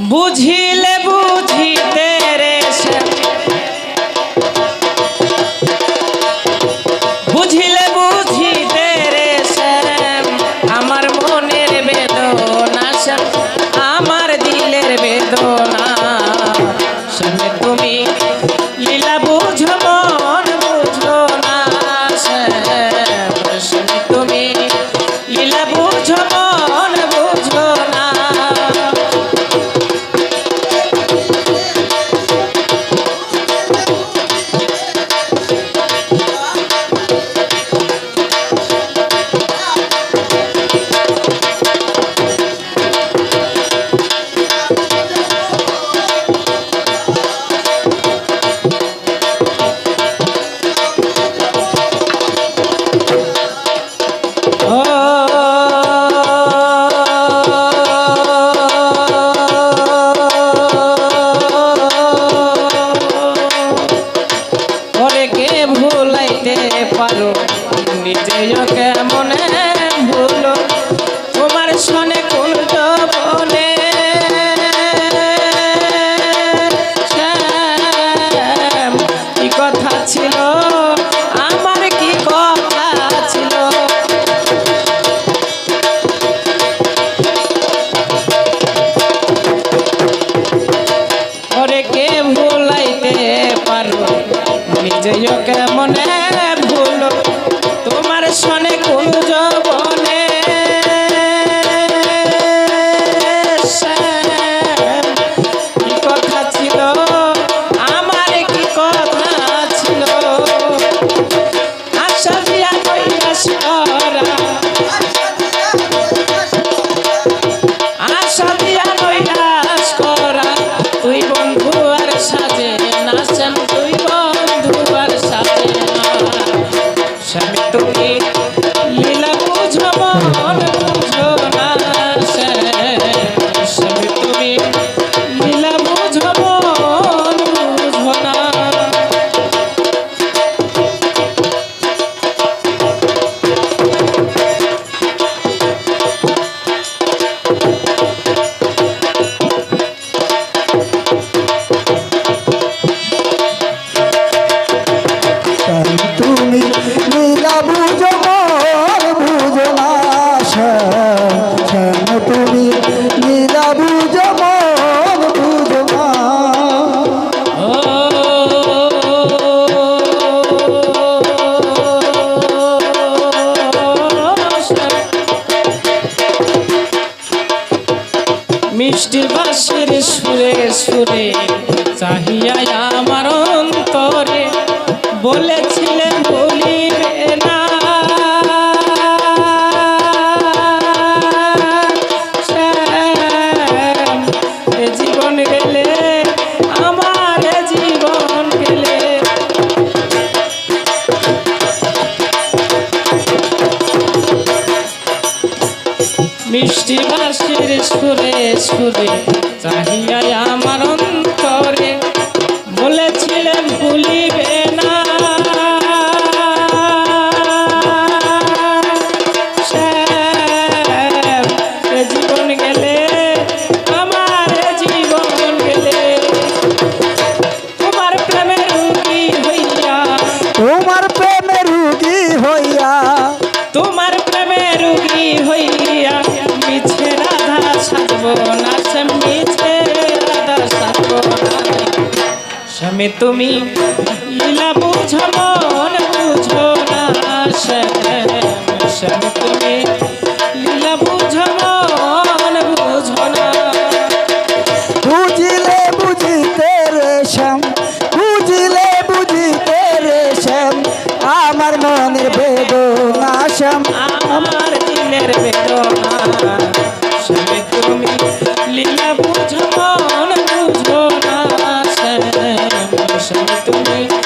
বুঝিলে বুঝিতে রে বুঝিলে বুঝিতে রে আমার মনের বেদনা আমার দিলের বেদনা শুনে তুমি লীলা বুঝো মন বুঝো না শুনে তুমি লীলা বুঝো মন বুঝো না পারো নিজেও কেমনে ভুলো তোমার শোনে কোন বনে কি কথা ছিল আমার কি কথা ছিল ওরে কে ভুলাইতে পারো নিজেও কেমনে তোমার শোনে কোন যৌবনে কি কথা ছিল আমার কি কথা ছিল আশা দিয়া কইয়াস করা আশা দিয়া কইয়াস করা তুই বন্ধু আর সাজে নাচেন তুই বন্ধু আর সাজে স্বামী তুমি লীলা বুঝো মন বুঝো না স্বামী তুমি লীলা বুঝো মন বুঝো না তুমি লীলা বুঝো মন বুঝো না তুমি লীলা বুঝো মন বুঝো না মিষ্টি বাঁশির সুরে সুরে চাহিয়া আমার অন্তরে বলেছিলেন ভুলিবে না জীবন গেলে আমার জীবন গেলে মিষ্টি বাঁশির সুরে সুরে চাহিয়া আমার অন্তরে বলেছিলেন ভুলিবে না জীবন গেলে আমার জীবন গেলে তোমার প্রেমের রোগী হইয়া তোমার প্রেমের রোগী হইয়া তোমার প্রেমের রোগী হইয়া মিছে রাধা সাজব না মিছে রাধা সাজব না স্বামী তুমি লীলা বুঝো মন বুঝো না স্বামী তুমি লীলা বুঝো মন বুঝো না বুঝিলে বুঝিতে রে বুঝিলে বুঝিতে রে আমার মনের বেদনা আমার দিলের বেদনা স্বামী তুমি লীলা বুঝো মন বুঝো না স্বামী তুমি